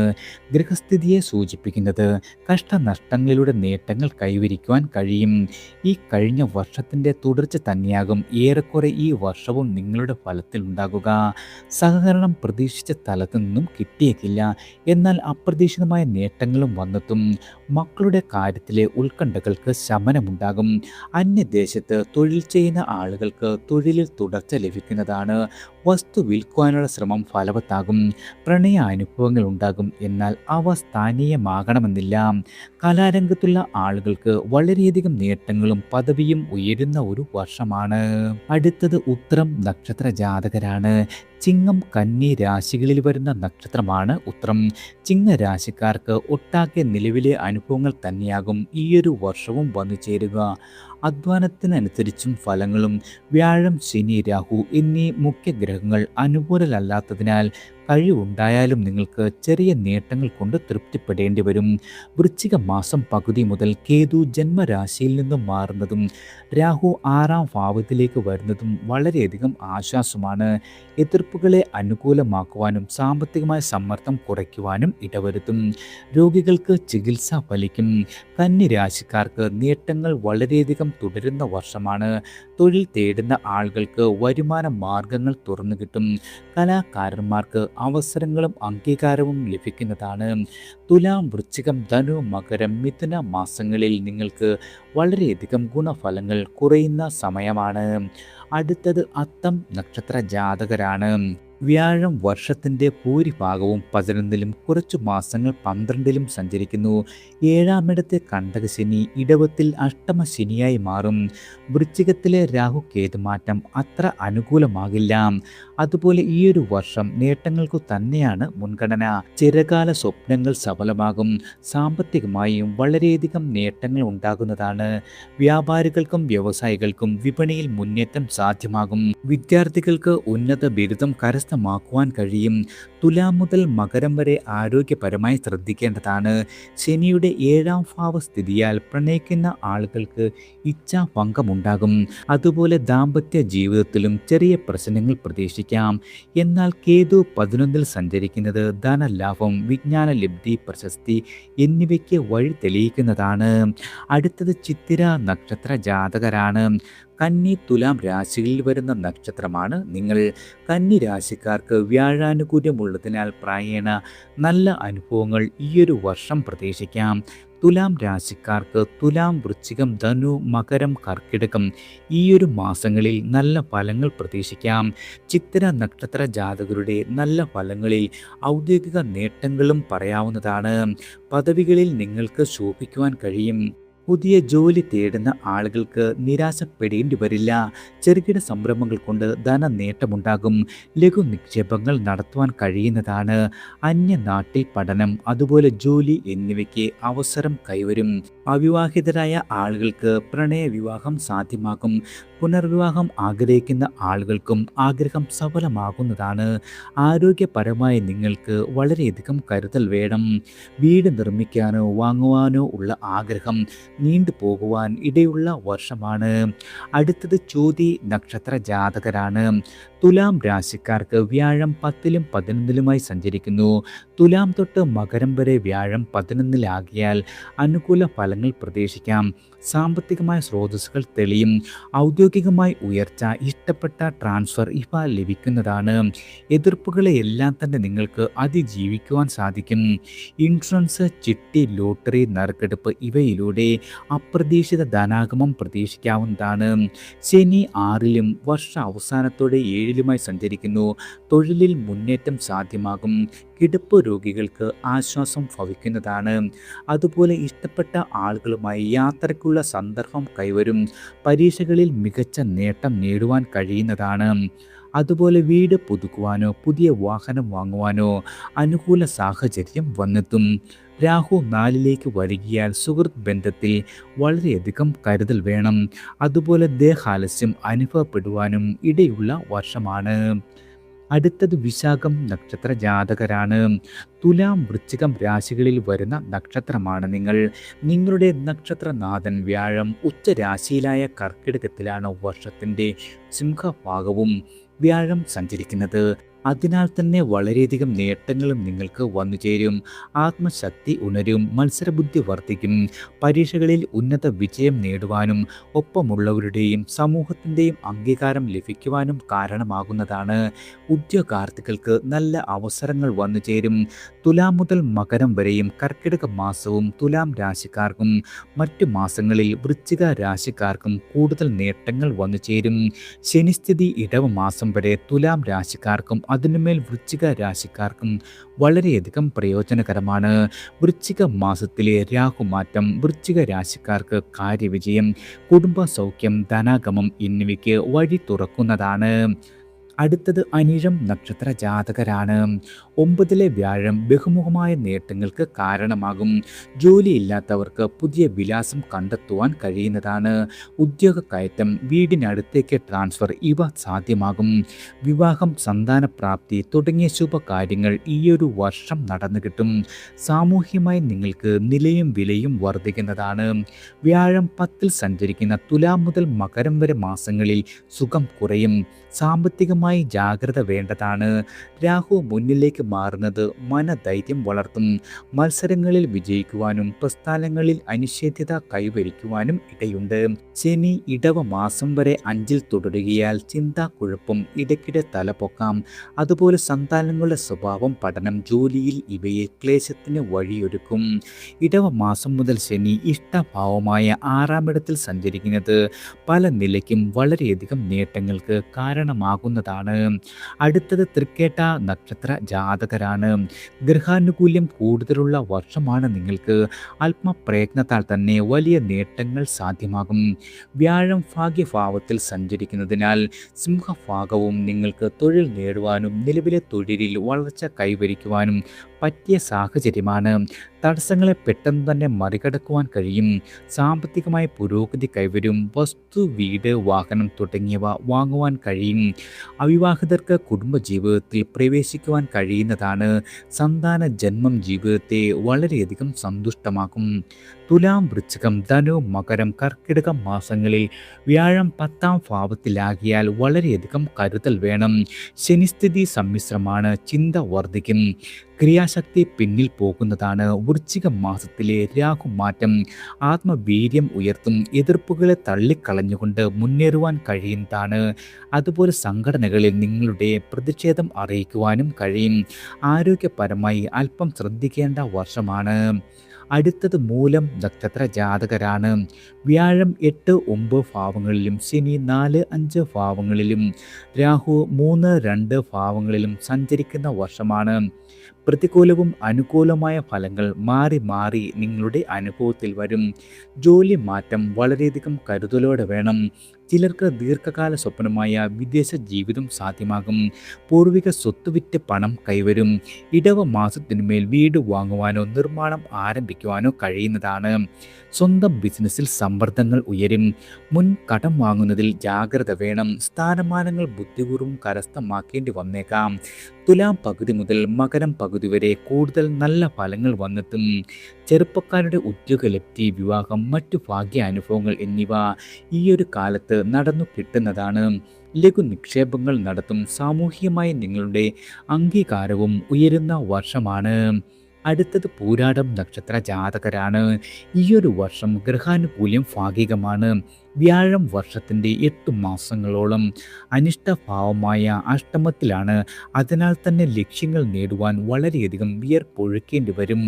ഗ്രഹസ്ഥിതിയെ സൂചിപ്പിക്കുന്നത് കഷ്ടനഷ്ടങ്ങളിലൂടെ നേട്ടങ്ങൾ കൈവരിക്കുവാൻ കഴിയും. ഈ കഴിഞ്ഞ വർഷത്തിൻ്റെ തുടർച്ച തന്നെയാകും ഏറെക്കുറെ ഈ വർഷവും നിങ്ങളുടെ ഫലത്തിൽ ഉണ്ടാകുക. സഹകരണം പ്രതീക്ഷിച്ച സ്ഥലത്തു നിന്നും കിട്ടിയേക്കില്ല. എന്നാൽ അപ്രതീക്ഷിതമായ നേട്ടങ്ങളും വന്നെത്തും. മക്കളുടെ കാര്യത്തിലെ ഉത്കണ്ഠകൾക്ക് ശമനമുണ്ടാകും. അന്യദേശത്ത് തൊഴിൽ ചെയ്യുന്ന ആളുകൾക്ക് തൊഴിലിൽ തുടർച്ച ലഭിക്കുന്നതാണ്. വസ്തു വിൽക്കുവാനുള്ള ശ്രമം ഫലവത്താകും. പ്രണയ അനുഭവങ്ങൾ ഉണ്ടാകും. എന്നാൽ അവ സ്ഥാനീയമാകണമെന്നില്ല. കലാരംഗത്തുള്ള ആളുകൾക്ക് വളരെയധികം നേട്ടങ്ങളും പദവിയും ഉയരുന്ന ഒരു വർഷമാണ്. അടുത്തത് ഉത്രം നക്ഷത്ര ജാതകരാണ്. ചിങ്ങം, കന്നി രാശികളിൽ വരുന്ന നക്ഷത്രമാണ് ഉത്രം. ചിങ്ങരാശിക്കാർക്ക് ഒട്ടാകെ നിലവിലെ അനുഭവങ്ങൾ തന്നെയാകും ഈയൊരു വർഷവും വന്നു ചേരുക. അധ്വാനത്തിനനുസരിച്ചും ഫലങ്ങളും. വ്യാഴം, ശനി, രാഹു എന്നീ മുഖ്യ ഗ്രഹങ്ങൾ അനുകൂലമല്ലാത്തതിനാൽ കഴിവുണ്ടായാലും നിങ്ങൾക്ക് ചെറിയ നേട്ടങ്ങൾ കൊണ്ട് തൃപ്തിപ്പെടേണ്ടി വരും. വൃശ്ചിക മാസം പകുതി മുതൽ കേതു ജന്മരാശിയിൽ നിന്നും മാറുന്നതും രാഹു 6-ാം ഭാവത്തിലേക്ക് വരുന്നതും വളരെയധികം ആശ്വാസമാണ്. എതിർപ്പുകളെ അനുകൂലമാക്കുവാനും സാമ്പത്തികമായ സമ്മർദ്ദം കുറയ്ക്കുവാനും ഇടവരുത്തും. രോഗികൾക്ക് ചികിത്സ ഫലിക്കും. കന്നി നേട്ടങ്ങൾ വളരെയധികം തുടരുന്ന വർഷമാണ്. തൊഴിൽ തേടുന്ന ആളുകൾക്ക് വരുമാന മാർഗങ്ങൾ തുറന്നു കിട്ടും. കലാകാരന്മാർക്ക് അവസരങ്ങളും അംഗീകാരവും ലഭിക്കുന്നതാണ്. തുലാം, വൃശ്ചികം, ധനു, മകരം, മിഥുന മാസങ്ങളിൽ നിങ്ങൾക്ക് വളരെയധികം ഗുണഫലങ്ങൾ കുറയുന്ന സമയമാണ്. അടുത്തത് അത്തം നക്ഷത്ര ജാതകരാണ്. വ്യാഴം വർഷത്തിൻ്റെ ഭൂരിഭാഗവും 11-ലും കുറച്ചു മാസങ്ങൾ 12-ലും സഞ്ചരിക്കുന്നു. 7-ാമിടത്തെ കണ്ടകശനി ഇടവത്തിൽ അഷ്ടമശനിയായി മാറും. വൃശ്ചികത്തിലെ രാഹു കേതുമാറ്റം അത്ര അനുകൂലമാകില്ല. അതുപോലെ ഈയൊരു വർഷം നേട്ടങ്ങൾക്കു തന്നെയാണ് മുൻഗണന. ചിരകാല സ്വപ്നങ്ങൾ സഫലമാകും. സാമ്പത്തികമായും വളരെയധികം നേട്ടങ്ങൾ ഉണ്ടാകുന്നതാണ്. വ്യാപാരികൾക്കും വ്യവസായികൾക്കും വിപണിയിൽ മുന്നേറ്റം സാധ്യമാകും. വിദ്യാർത്ഥികൾക്ക് ഉന്നത ബിരുദം കരസ്ഥമാക്കുവാൻ കഴിയും. തുലാം മുതൽ മകരം വരെ ആരോഗ്യപരമായി ശ്രദ്ധിക്കേണ്ടതാണ്. ശനിയുടെ 7-ാം ഭാവസ്ഥിതിയാൽ പ്രണയിക്കുന്ന ആളുകൾക്ക് ഇച്ഛാഭംഗമുണ്ടാകും. അതുപോലെ ദാമ്പത്യ ജീവിതത്തിലും ചെറിയ പ്രശ്നങ്ങൾ പ്രതീക്ഷിക്കാം. എന്നാൽ കേതു 11-ൽ സഞ്ചരിക്കുന്നത് ധനലാഭം, വിജ്ഞാന ലബ്ധി, പ്രശസ്തി എന്നിവയ്ക്ക് വഴി തെളിയിക്കുന്നതാണ്. അടുത്തത് ചിത്തിര നക്ഷത്ര ജാതകരാണ്. കന്നി, തുലാം രാശികളിൽ വരുന്ന നക്ഷത്രമാണ് നിങ്ങൾ. കന്നി രാശിക്കാർക്ക് വ്യാഴാനുകൂല്യമുള്ള ഉള്ളതിനാൽ പ്രായേണ നല്ല അനുഭവങ്ങൾ ഈയൊരു വർഷം പ്രതീക്ഷിക്കാം. തുലാം രാശിക്കാർക്ക് തുലാം, വൃശ്ചികം, ധനു, മകരം, കർക്കിടകം ഈയൊരു മാസങ്ങളിൽ നല്ല ഫലങ്ങൾ പ്രതീക്ഷിക്കാം. ചിത്തിര നക്ഷത്ര ജാതകരുടെ നല്ല ഫലങ്ങളിൽ ഔദ്യോഗിക നേട്ടങ്ങളും പറയാവുന്നതാണ്. പദവികളിൽ നിങ്ങൾക്ക് ശോഭിക്കുവാൻ കഴിയും. പുതിയ ജോലി തേടുന്ന ആളുകൾക്ക് നിരാശപ്പെടേണ്ടി വരില്ല. ചെറുകിട സംരംഭങ്ങൾ കൊണ്ട് ധനനേട്ടമുണ്ടാകും. ലഘു നിക്ഷേപങ്ങൾ നടത്തുവാൻ കഴിയുന്നതാണ്. അന്യനാട്ടിൽ പഠനം, അതുപോലെ ജോലി എന്നിവയ്ക്ക് അവസരം കൈവരും. അവിവാഹിതരായ ആളുകൾക്ക് പ്രണയവിവാഹം സാധ്യമാകും. പുനർവിവാഹം ആഗ്രഹിക്കുന്ന ആളുകൾക്കും ആഗ്രഹം സഫലമാകുന്നതാണ്. ആരോഗ്യപരമായി നിങ്ങൾക്ക് വളരെയധികം കരുതൽ വേണം. വീട് നിർമ്മിക്കാനോ വാങ്ങുവാനോ ഉള്ള ആഗ്രഹം നീണ്ടുപോകുവാൻ ഇടയുള്ള വർഷമാണ്. അടുത്തത് ചോതി നക്ഷത്ര ജാതകരാണ്. തുലാം രാശിക്കാർക്ക് വ്യാഴം 10ലും 11ലുമായി സഞ്ചരിക്കുന്നു. തുലാം തൊട്ട് മകരം വരെ വ്യാഴം 11-ലാകിയാൽ അനുകൂല ഫലങ്ങൾ പ്രതീക്ഷിക്കാം. സാമ്പത്തികമായ സ്രോതസ്സുകൾ തെളിയും. ഔദ്യോഗികമായി ഉയർച്ച, ഇഷ്ടപ്പെട്ട ട്രാൻസ്ഫർ ഇവ ലഭിക്കുന്നതാണ്. എതിർപ്പുകളെയെല്ലാം തന്നെ നിങ്ങൾക്ക് അതിജീവിക്കുവാൻ സാധിക്കും. ഇൻഷുറൻസ്, ചിട്ടി, ലോട്ടറി, നറുക്കെടുപ്പ് ഇവയിലൂടെ അപ്രതീക്ഷിത ധനാഗമം പ്രതീക്ഷിക്കാവുന്നതാണ്. ശനി 6ലും വർഷ അവസാനത്തോടെ 7ലുമായി സഞ്ചരിക്കുന്നു. തൊഴിലിൽ മുന്നേറ്റം സാധ്യമാകും. കിടപ്പ് രോഗികൾക്ക് ആശ്വാസം ഭവിക്കുന്നതാണ്. അതുപോലെ ഇഷ്ടപ്പെട്ട ആളുകളുമായി യാത്രയ്ക്കുള്ള സന്ദർഭം കൈവരും. പരീക്ഷകളിൽ മികച്ച നേട്ടം നേടുവാൻ കഴിയുന്നതാണ്. അതുപോലെ വീട് പുതുക്കുവാനോ പുതിയ വാഹനം വാങ്ങുവാനോ അനുകൂല സാഹചര്യം വന്നെത്തും. രാഹു 4ലേക്ക് വരികയാൽ സുഹൃത്ത് ബന്ധത്തിൽ വളരെയധികം കരുതൽ വേണം. അതുപോലെ ദേഹാലസ്യം അനുഭവപ്പെടുവാനും ഇടയുള്ള വർഷമാണ്. അടുത്തത് വിശാഖം നക്ഷത്ര ജാതകരാണ്. തുലാം, വൃശ്ചികം രാശികളിൽ വരുന്ന നക്ഷത്രമാണ് നിങ്ങൾ. നിങ്ങളുടെ നക്ഷത്രനാഥൻ വ്യാഴം ഉച്ചരാശിയിലായ കർക്കിടകത്തിലാണ് വർഷത്തിൻ്റെ സിംഹഭാഗവും വ്യാഴം സഞ്ചരിക്കുന്നത്. അതിനാൽ തന്നെ വളരെയധികം നേട്ടങ്ങളും നിങ്ങൾക്ക് വന്നു ചേരും. ആത്മശക്തി ഉണരും. മത്സരബുദ്ധി വർദ്ധിക്കും. പരീക്ഷകളിൽ ഉന്നത വിജയം നേടുവാനും ഒപ്പമുള്ളവരുടെയും സമൂഹത്തിൻ്റെയും അംഗീകാരം ലഭിക്കുവാനും കാരണമാകുന്നതാണ്. ഉദ്യോഗാർത്ഥികൾക്ക് നല്ല അവസരങ്ങൾ വന്നു ചേരും. തുലാം മുതൽ മകരം വരെയും കർക്കിടക മാസവും തുലാം രാശിക്കാർക്കും മറ്റു മാസങ്ങളിൽ വൃശ്ചിക രാശിക്കാർക്കും കൂടുതൽ നേട്ടങ്ങൾ വന്നു ചേരും. ശനിസ്ഥിതി ഇടവ മാസം വരെ തുലാം രാശിക്കാർക്കും അതിനുമേൽ വൃശ്ചിക രാശിക്കാർക്കും വളരെയധികം പ്രയോജനകരമാണ്. വൃശ്ചിക മാസത്തിലെ രാഹുമാറ്റം വൃശ്ചിക രാശിക്കാർക്ക് കാര്യവിജയം, കുടുംബ സൗഖ്യം, ധനാഗമം എന്നിവയ്ക്ക് വഴി തുറക്കുന്നതാണ്. അടുത്തത് അനിഴം നക്ഷത്ര ജാതകരാണ്. 9ലെ വ്യാഴം ബഹുമുഖമായ നേട്ടങ്ങൾക്ക് കാരണമാകും. ജോലിയില്ലാത്തവർക്ക് പുതിയ വിലാസം കണ്ടെത്തുവാൻ കഴിയുന്നതാണ്. ഉദ്യോഗ കയറ്റം, വീടിനടുത്തേക്ക് ട്രാൻസ്ഫർ ഇവ സാധ്യമാകും. വിവാഹം, സന്താനപ്രാപ്തി തുടങ്ങിയ ശുഭകാര്യങ്ങൾ ഈയൊരു വർഷം നടന്നു കിട്ടും. സാമൂഹ്യമായി നിങ്ങൾക്ക് നിലയും വിലയും വർദ്ധിക്കുന്നതാണ്. വ്യാഴം 10ൽ സഞ്ചരിക്കുന്ന തുലാം മുതൽ മകരം വരെ മാസങ്ങളിൽ സുഖം കുറയും. സാമ്പത്തികമായി ജാഗ്രത വേണ്ടതാണ്. രാഹു മുന്നിലേക്ക് മാറുന്നത് മനധൈര്യം വളർത്തും. മത്സരങ്ങളിൽ വിജയിക്കുവാനും പ്രസ്ഥാനങ്ങളിൽ അനിശ്ചിതത കൈവരിക്കുവാനും ഇടയുണ്ട്. ശനി ഇടവ മാസം വരെ 5ൽ തുടരുകയാൽ ചിന്താക്കുഴപ്പം, ഇടയ്ക്കിടെ തലപൊക്കാം. അതുപോലെ സന്താനങ്ങളുടെ സ്വഭാവം, പഠനം, ജോലിയിൽ ഇവയെ ക്ലേശത്തിന് വഴിയൊരുക്കും. ഇടവ മാസം മുതൽ ശനി ഇഷ്ടഭാവമായ 6ാമിടത്തിൽ സഞ്ചരിക്കുന്നത് പല നിലയ്ക്കും വളരെയധികം നേട്ടങ്ങൾക്ക് കാരണമാകുന്നതാണ്. അടുത്തത് തൃക്കേട്ട നക്ഷത്ര ജാതകരാണ്. ഗ്രഹാനുകൂല്യം കൂടുതലുള്ള വർഷമാണ് നിങ്ങൾക്ക്. ആത്മപ്രയത്നത്താൽ തന്നെ വലിയ നേട്ടങ്ങൾ സാധ്യമാകും. വ്യാഴം ഭാഗ്യഭാവത്തിൽ സഞ്ചരിക്കുന്നതിനാൽ സിംഹഭാഗവും നിങ്ങൾക്ക് തൊഴിൽ നേടുവാനും നിലവിലെ തൊഴിലിൽ വളർച്ച കൈവരിക്കുവാനും പറ്റിയ സാഹചര്യമാണ്. തടസ്സങ്ങളെ പെട്ടെന്ന് തന്നെ മറികടക്കുവാൻ കഴിയും. സാമ്പത്തികമായ പുരോഗതി കൈവരും. വസ്തു, വീട്, വാഹനം തുടങ്ങിയവ വാങ്ങുവാൻ കഴിയും. അവിവാഹിതർക്ക് കുടുംബജീവിതത്തിൽ പ്രവേശിക്കുവാൻ കഴിയുന്നതാണ്. സന്താന ജന്മം ജീവിതത്തെ വളരെയധികം സന്തുഷ്ടമാക്കും. തുലാം, വൃശ്ചികം, ധനു, മകരം, കർക്കിടകം മാസങ്ങളിൽ വ്യാഴം 10ാം ഭാവത്തിലാകിയാൽ വളരെയധികം കരുതൽ വേണം. ശനിസ്ഥിതി സമ്മിശ്രമാണ്. ചിന്ത വർദ്ധിക്കും. ക്രിയാശക്തി പിന്നിൽ പോകുന്നതാണ്. വൃശ്ചിക മാസത്തിലെ രാഹുമാറ്റം ആത്മവീര്യം ഉയർത്തും, എതിർപ്പുകളെ തള്ളിക്കളഞ്ഞുകൊണ്ട് മുന്നേറുവാൻ കഴിയുന്നതാണ്. അതുപോലെ സംഘടനകളിൽ നിങ്ങളുടെ പ്രതിഷേധം അറിയിക്കുവാനും കഴിയും. ആരോഗ്യപരമായി അല്പം ശ്രദ്ധിക്കേണ്ട വർഷമാണ്. അടുത്തത് മൂലം നക്ഷത്ര ജാതകരാണ്. വ്യാഴം 8, 9 ഭാവങ്ങളിലും ശനി 4, 5 ഭാവങ്ങളിലും രാഹു 3, 2 ഭാവങ്ങളിലും സഞ്ചരിക്കുന്ന വർഷമാണ്. പ്രതികൂലവും അനുകൂലമായ ഫലങ്ങൾ മാറി മാറി നിങ്ങളുടെ അനുഭവത്തിൽ വരും. ജോലി മാറ്റം വളരെയധികം കരുതലോടെ വേണം. ചിലർക്ക് ദീർഘകാല സ്വപ്നമായ വിദേശ ജീവിതം സാധ്യമാകും. പൂർവിക സ്വത്ത് വിറ്റ് പണം കൈവരും. ഇടവ മാസത്തിനുമേൽ വീട് വാങ്ങുവാനോ നിർമ്മാണം ആരംഭിക്കുവാനോ കഴിയുന്നതാണ്. സ്വന്തം ബിസിനസ്സിൽ സമ്മർദ്ദങ്ങൾ ഉയരും. മുൻ കടം വാങ്ങുന്നതിൽ ജാഗ്രത വേണം. സ്ഥാനമാനങ്ങൾ ബുദ്ധിപൂർവ്വം കരസ്ഥമാക്കേണ്ടി വന്നേക്കാം. തുലാം പകുതി മുതൽ മകരം പകുതി വരെ കൂടുതൽ നല്ല ഫലങ്ങൾ വന്നെത്തും. ചെറുപ്പക്കാരുടെ ഉദ്യോഗലബ്ധി, വിവാഹം, മറ്റു ഭാഗ്യ അനുഭവങ്ങൾ എന്നിവ ഈ ഒരു കാലത്ത് നടന്നു കിട്ടുന്നതാണ്. ലഘു നിക്ഷേപങ്ങൾ നടത്തും. സാമൂഹികമായി നിങ്ങളുടെ അംഗീകാരവും ഉയരുന്ന വർഷമാണ്. അടുത്തത് പൂരാടം നക്ഷത്ര ജാതകരാണ്. ഈയൊരു വർഷം ഗ്രഹാനുകൂല്യം ഭാഗികമാണ്. വ്യാഴം വർഷത്തിൻ്റെ 8 മാസങ്ങളോളം അനിഷ്ടഭാവമായ അഷ്ടമത്തിലാണ്. അതിനാൽ തന്നെ ലക്ഷ്യങ്ങൾ നേടുവാൻ വളരെയധികം വിയർപ്പൊഴുക്കേണ്ടി വരും.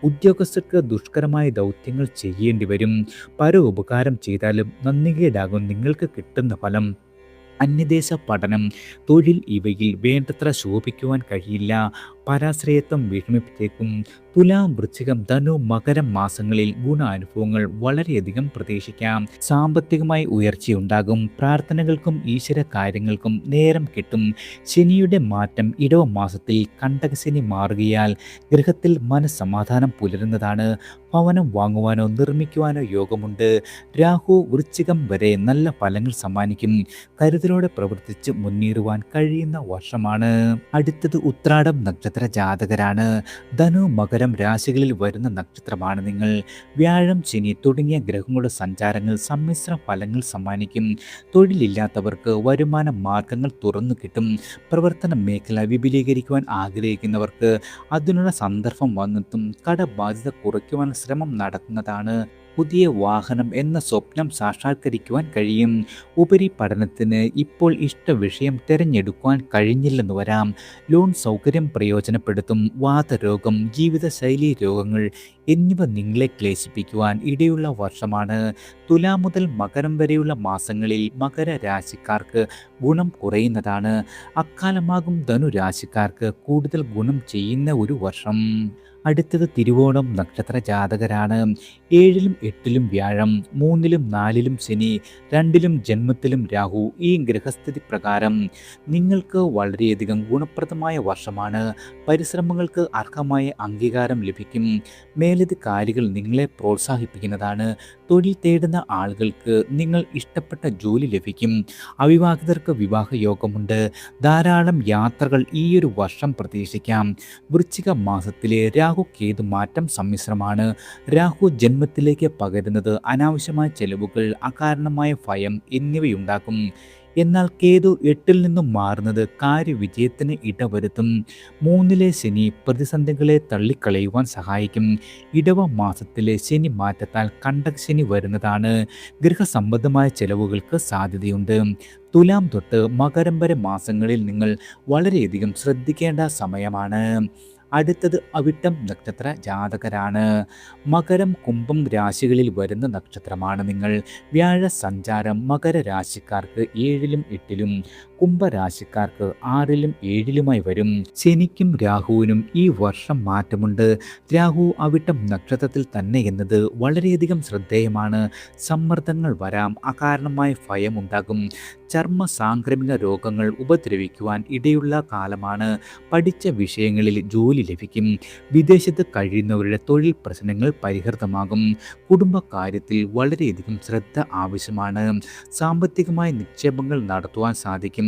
ഉദ്യോഗസ്ഥർക്ക് ദുഷ്കരമായ ദൗത്യങ്ങൾ ചെയ്യേണ്ടി വരും. പരോപകാരം ചെയ്താലും നന്ദികേടാകും നിങ്ങൾക്ക് കിട്ടുന്ന ഫലം. അന്യദേശ പഠനം, തൊഴിൽ ഇവയിൽ വേണ്ടത്ര ശോഭിക്കുവാൻ കഴിയില്ല. പരാശ്രയത്വം വിഷമിപ്പിച്ചേക്കും. തുലാം, വൃശ്ചികം, ധനു, മകരം മാസങ്ങളിൽ ഗുണാനുഭവങ്ങൾ വളരെയധികം പ്രതീക്ഷിക്കാം. സാമ്പത്തികമായി ഉയർച്ചയുണ്ടാകും. പ്രാർത്ഥനകൾക്കും ഈശ്വര കാര്യങ്ങൾക്കും നേരം കിട്ടും. ശനിയുടെ മാറ്റം ഇടവ മാസത്തിൽ കണ്ടകശനി മാറുകയാൽ ഗൃഹത്തിൽ മനസ്സമാധാനം പുലരുന്നതാണ്. ഭവനം വാങ്ങുവാനോ നിർമ്മിക്കുവാനോ യോഗമുണ്ട്. രാഹു വൃശ്ചികം വരെ നല്ല ഫലങ്ങൾ സമ്മാനിക്കും. കരുതലോടെ പ്രവർത്തിച്ച് മുന്നേറുവാൻ കഴിയുന്ന വർഷമാണ്. അടുത്തത് ഉത്രാടം നക്ഷത്ര ജാതകരാണ്. ധനു, മകരം രാശികളിൽ വരുന്ന നക്ഷത്രമാണ് നിങ്ങൾ. വ്യാഴം, ശനി തുടങ്ങിയ ഗ്രഹങ്ങളുടെ സഞ്ചാരങ്ങൾ സമ്മിശ്ര ഫലങ്ങൾ സമ്മാനിക്കും. തൊഴിലില്ലാത്തവർക്ക് വരുമാന മാർഗങ്ങൾ തുറന്നു കിട്ടും. പ്രവർത്തന മേഖല വിപുലീകരിക്കുവാൻ ആഗ്രഹിക്കുന്നവർക്ക് അതിനുള്ള സന്ദർഭം വന്നെത്തും. കടബാധ്യത കുറയ്ക്കുവാൻ ശ്രമം നടത്തുന്നതാണ്. പുതിയ വാഹനം എന്ന സ്വപ്നം സാക്ഷാത്കരിക്കുവാൻ കഴിയും. ഉപരിപഠനത്തിന് ഇപ്പോൾ ഇഷ്ട വിഷയം തിരഞ്ഞെടുക്കുവാൻ കഴിഞ്ഞില്ലെന്ന് വരാം. ലോൺ സൗകര്യം പ്രയോജനപ്പെടുത്തും. വാതരോഗം, ജീവിതശൈലി രോഗങ്ങൾ എന്നിവ നിങ്ങളെ ക്ലേശിപ്പിക്കുവാൻ ഇടയുള്ള വർഷമാണ്. തുലാം മുതൽ മകരം വരെയുള്ള മാസങ്ങളിൽ മകര രാശിക്കാർക്ക് ഗുണം കുറയുന്നതാണ്. അക്കാലമാകും ധനുരാശിക്കാർക്ക് കൂടുതൽ ഗുണം ചെയ്യുന്ന ഒരു വർഷം. അടുത്തത് തിരുവോണം നക്ഷത്ര ജാതകരാണ്. 7-ലും 8-ലും വ്യാഴം, 3-ലും 4-ലും ശനി, 2-ലും ജന്മത്തിലും രാഹു. ഈ ഗ്രഹസ്ഥിതി പ്രകാരം നിങ്ങൾക്ക് വളരെയധികം ഗുണപ്രദമായ വർഷമാണ്. പരിശ്രമങ്ങൾക്ക് അർഹമായ അംഗീകാരം ലഭിക്കും. മേലധികാരികൾ നിങ്ങളെ പ്രോത്സാഹിപ്പിക്കുന്നതാണ്. തൊഴിൽ തേടുന്ന ആളുകൾക്ക് നിങ്ങൾ ഇഷ്ടപ്പെട്ട ജോലി ലഭിക്കും. അവിവാഹിതർക്ക് വിവാഹയോഗമുണ്ട്. ധാരാളം യാത്രകൾ ഈയൊരു വർഷം പ്രതീക്ഷിക്കാം. വൃശ്ചിക മാസത്തിലെ രാഹു കേതു മാറ്റം സമ്മിശ്രമാണ്. രാഹു ജന്മത്തിലേക്ക് പകരുന്നത് അനാവശ്യമായ ചെലവുകൾ, അകാരണമായ ഭയം എന്നിവയുണ്ടാക്കും. എന്നാൽ കേതു 8-ൽ നിന്നും മാറുന്നത് കാര്യവിജയത്തിന് ഇടവരുത്തും. 3-ലെ ശനി പ്രതിസന്ധികളെ തള്ളിക്കളയുവാൻ സഹായിക്കും. ഇടവ മാസത്തിലെ ശനി മാറ്റത്താൽ കണ്ടകശനി വരുന്നതാണ്. ഗൃഹസംബന്ധമായ ചെലവുകൾക്ക് സാധ്യതയുണ്ട്. തുലാം തൊട്ട് മകരം വരെ മാസങ്ങളിൽ നിങ്ങൾ വളരെയധികം ശ്രദ്ധിക്കേണ്ട സമയമാണ്. അടുത്തത് അവിട്ടം നക്ഷത്ര ജാതകരാണ്. മകരം, കുംഭം രാശികളിൽ വരുന്ന നക്ഷത്രമാണ് നിങ്ങൾ. വ്യാഴ സഞ്ചാരം മകര രാശിക്കാർക്ക് 7-ലും 8-ലും, കുംഭരാശിക്കാർക്ക് 6-ലും 7-ലുമായി വരും. ശനിക്കും രാഹുവിനും ഈ വർഷം മാറ്റമുണ്ട്. രാഹു അവിട്ടം നക്ഷത്രത്തിൽ തന്നെ എന്നത് വളരെയധികം ശ്രദ്ധേയമാണ്. സമ്മർദ്ദങ്ങൾ വരാം. അകാരണമായ ഭയം ഉണ്ടാകും. ചർമ്മ സാംക്രമിക രോഗങ്ങൾ ഉപദ്രവിക്കുവാൻ ഇടയുള്ള കാലമാണ്. പഠിച്ച വിഷയങ്ങളിൽ ജോലി ലഭിക്കും. വിദേശത്ത് കഴിയുന്നവരുടെ തൊഴിൽ പ്രശ്നങ്ങൾ പരിഹൃതമാകും. കുടുംബകാര്യത്തിൽ വളരെയധികം ശ്രദ്ധ ആവശ്യമാണ്. സാമ്പത്തികമായ നിക്ഷേപങ്ങൾ നടത്തുവാൻ സാധിക്കും.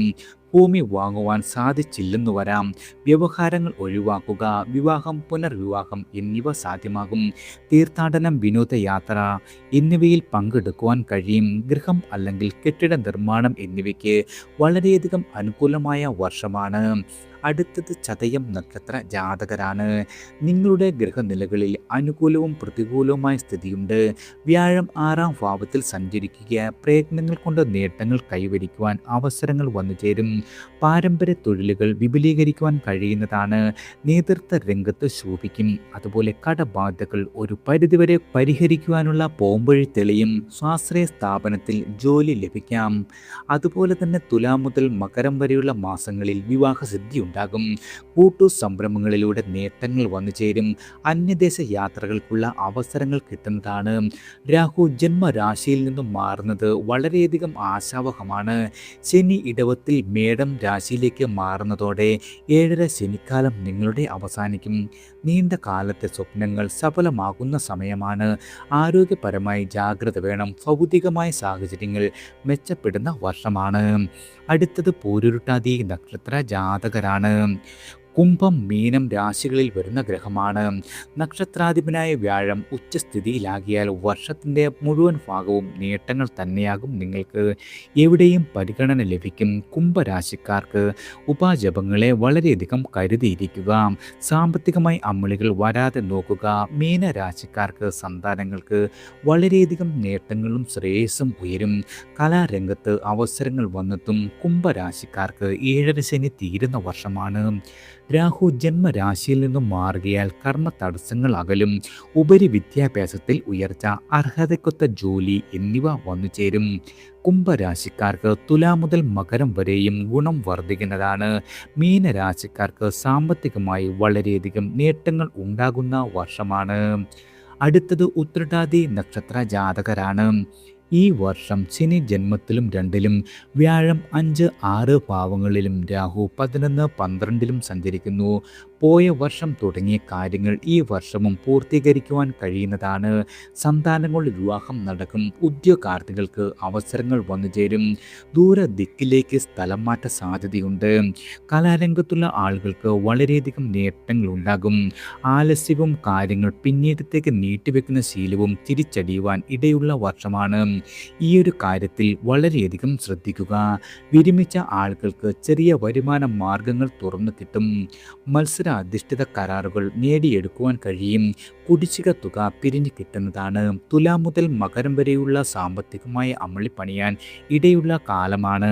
ഭൂമി വാങ്ങുവാൻ സാധിച്ചില്ലെന്നു വരാം. വ്യവഹാരങ്ങൾ ഒഴിവാക്കുക. വിവാഹം, പുനർവിവാഹം എന്നിവ സാധ്യമാകും. തീർത്ഥാടനം, വിനോദയാത്ര എന്നിവയിൽ പങ്കെടുക്കുവാൻ കഴിയും. ഗൃഹം അല്ലെങ്കിൽ കെട്ടിട നിർമ്മാണം എന്നിവയ്ക്ക് വളരെയധികം അനുകൂലമായ വർഷമാണ്. അടുത്തത് ചതയം നക്ഷത്ര ജാതകരാണ്. നിങ്ങളുടെ ഗ്രഹനിലകളിൽ അനുകൂലവും പ്രതികൂലവുമായ സ്ഥിതിയുണ്ട്. വ്യാഴം 6-ാം ഭാവത്തിൽ സഞ്ചരിക്കുക പ്രയത്നങ്ങൾ കൊണ്ട് നേട്ടങ്ങൾ കൈവരിക്കുവാൻ അവസരങ്ങൾ വന്നു ചേരും. പാരമ്പര്യ തൊഴിലുകൾ വിപുലീകരിക്കുവാൻ കഴിയുന്നതാണ്. നേതൃത്വ രംഗത്ത് ശോഭിക്കും. അതുപോലെ കടബാധ്യതകൾ ഒരു പരിധിവരെ പരിഹരിക്കുവാനുള്ള പോംവഴി തെളിയും. സ്വാശ്രയ സ്ഥാപനത്തിൽ ജോലി ലഭിക്കാം. അതുപോലെ തന്നെ തുലാം മുതൽ മകരം വരെയുള്ള മാസങ്ങളിൽ വിവാഹസിദ്ധി ഉണ്ടാകും. കൂട്ടു സംരംഭങ്ങളിലൂടെ നേട്ടങ്ങൾ വന്നു ചേരും. അന്യദേശ യാത്രകൾക്കുള്ള അവസരങ്ങൾ കിട്ടുന്നതാണ്. രാഹു ജന്മരാശിയിൽ നിന്നും മാറുന്നത് വളരെയധികം ആശാവഹമാണ്. ശനി ഇടവത്തിൽ മേടം രാശിയിലേക്ക് മാറുന്നതോടെ 7.5 ശനിക്കാലം നിങ്ങളുടെ അവസാനിക്കും. നീണ്ട കാലത്തെ സ്വപ്നങ്ങൾ സഫലമാകുന്ന സമയമാണ്. ആരോഗ്യപരമായി ജാഗ്രത വേണം. ഭൗതികമായ സാഹചര്യങ്ങൾ മെച്ചപ്പെടുന്ന വർഷമാണ്. അടുത്തത് പൂരുരുട്ടാതി നക്ഷത്ര ജാതകരാണ്. കുംഭം മീനം രാശികളിൽ വരുന്ന ഗ്രഹമാണ്. നക്ഷത്രാധിപനായ വ്യാഴം ഉച്ചസ്ഥിതിയിലാകിയാൽ വർഷത്തിൻ്റെ മുഴുവൻ ഭാഗവും നേട്ടങ്ങൾ തന്നെയാകും. നിങ്ങൾക്ക് എവിടെയും പരിഗണന ലഭിക്കും. കുംഭരാശിക്കാർക്ക് ഉപാജപങ്ങളെ വളരെയധികം കരുതിയിരിക്കുക. സാമ്പത്തികമായി അമ്മിളികൾ വരാതെ നോക്കുക. മീനരാശിക്കാർക്ക് സന്താനങ്ങൾക്ക് വളരെയധികം നേട്ടങ്ങളും ശ്രേയസ്സും ഉയരും. കലാരംഗത്ത് അവസരങ്ങൾ വന്നെത്തും. കുംഭരാശിക്കാർക്ക് 7.5 ശനി തീരുന്ന വർഷമാണ്. രാഹു ജന്മരാശിയിൽ നിന്നും മാറുകയാൽ കർമ്മ തടസ്സങ്ങൾ അകലും. ഉപരി വിദ്യാഭ്യാസത്തിൽ ഉയർച്ച, അർഹതയ്ക്കൊത്ത ജോലി എന്നിവ വന്നു ചേരും. കുംഭരാശിക്കാർക്ക് തുലാം മുതൽ മകരം വരെയും ഗുണം വർദ്ധിക്കുന്നതാണ്. മീനരാശിക്കാർക്ക് സാമ്പത്തികമായി വളരെയധികം നേട്ടങ്ങൾ ഉണ്ടാകുന്ന വർഷമാണ്. അടുത്തത് ഉത്രട്ടാതി നക്ഷത്ര ജാതകരാണ്. ഈ വർഷം ശനി ജന്മത്തിലും 2-ലും, വ്യാഴം 5, 6 ഭാവങ്ങളിലും, രാഹു 11, 12-ലും സഞ്ചരിക്കുന്നു. പോയ വർഷം തുടങ്ങിയ കാര്യങ്ങൾ ഈ വർഷവും പൂർത്തീകരിക്കുവാൻ കഴിയുന്നതാണ്. സന്താനങ്ങളുടെ വിവാഹം നടക്കും. ഉദ്യോഗാർത്ഥികൾക്ക് അവസരങ്ങൾ വന്നു ചേരും. ദൂര ദിക്കിലേക്ക് സ്ഥലം മാറ്റ സാധ്യതയുണ്ട്. കലാരംഗത്തുള്ള ആളുകൾക്ക് വളരെയധികം നേട്ടങ്ങൾ ഉണ്ടാകും. ആലസ്യവും കാര്യങ്ങൾ പിന്നീടത്തേക്ക് നീട്ടിവെക്കുന്ന ശീലവും തിരിച്ചടിയുവാൻ ഇടയുള്ള വർഷമാണ്. ഈ ഒരു കാര്യത്തിൽ വളരെയധികം ശ്രദ്ധിക്കുക. വിരമിച്ച ആളുകൾക്ക് ചെറിയ വരുമാന മാർഗങ്ങൾ തുറന്നു കിട്ടും. മത്സരാധിഷ്ഠിത കരാറുകൾ നേടിയെടുക്കുവാൻ കഴിയും. കുടിശ്ശിക തുക പിരിഞ്ഞു കിട്ടുന്നതാണ്. തുലാം മുതൽ മകരം വരെയുള്ള സാമ്പത്തികമായ അമളി പണിയാൻ ഇടയുള്ള കാലമാണ്.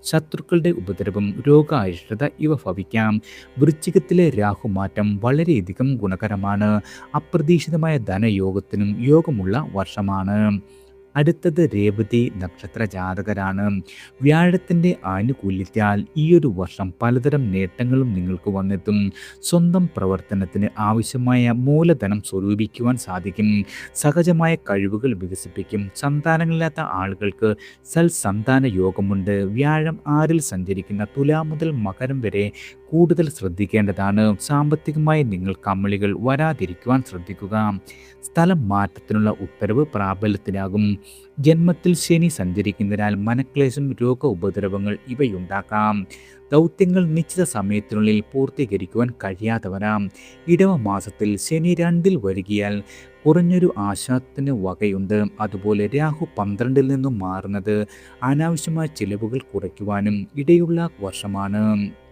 ശത്രുക്കളുടെ ഉപദ്രവം, രോഗാരിഷ്ടത ഇവ ഭവിക്കാം. വൃശ്ചികത്തിലെ രാഹുമാറ്റം വളരെയധികം ഗുണകരമാണ്. അപ്രതീക്ഷിതമായ ധനയോഗത്തിനും യോഗമുള്ള വർഷമാണ്. അടുത്തത് രേവതി നക്ഷത്ര ജാതകരാണ്. വ്യാഴത്തിൻ്റെ ആനുകൂല്യത്താൽ ഈയൊരു വർഷം പലതരം നേട്ടങ്ങളും നിങ്ങൾക്ക് വന്നെത്തും. സ്വന്തം പ്രവർത്തനത്തിന് ആവശ്യമായ മൂലധനം സ്വരൂപിക്കുവാൻ സാധിക്കും. സഹജമായ കഴിവുകൾ വികസിപ്പിക്കും. സന്താനങ്ങളില്ലാത്ത ആളുകൾക്ക് സൽസന്താന യോഗമുണ്ട്. വ്യാഴം 6-ൽ സഞ്ചരിക്കുന്ന തുലാം മുതൽ മകരം വരെ കൂടുതൽ ശ്രദ്ധിക്കേണ്ടതാണ്. സാമ്പത്തികമായി നിങ്ങൾ കമ്മിളികൾ വരാതിരിക്കുവാൻ ശ്രദ്ധിക്കുക. സ്ഥലം മാറ്റത്തിനുള്ള ഉത്തരവ് പ്രാബല്യത്തിലാകും. ജന്മത്തിൽ ശനി സഞ്ചരിക്കുന്നതിനാൽ മനക്ലേശം, രോഗ ഉപദ്രവങ്ങൾ ഇവയുണ്ടാക്കാം. ദൗത്യങ്ങൾ നിശ്ചിത സമയത്തിനുള്ളിൽ പൂർത്തീകരിക്കുവാൻ കഴിയാതെ വരാം. ഇടവ മാസത്തിൽ ശനി 2-ൽ വരികയാൽ കുറഞ്ഞൊരു ആശാത്തിന് വകയുണ്ട്. അതുപോലെ രാഹു 12-ൽ നിന്നും മാറുന്നത് അനാവശ്യമായ ചിലവുകൾ കുറയ്ക്കുവാനും ഇടയുള്ള വർഷമാണ്.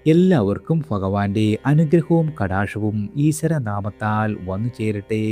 എല്ലാവർക്കും ഭഗവാന്റെ അനുഗ്രഹവും കടാക്ഷവും ഈശ്വരനാമത്താൽ വന്നു ചേരട്ടെ.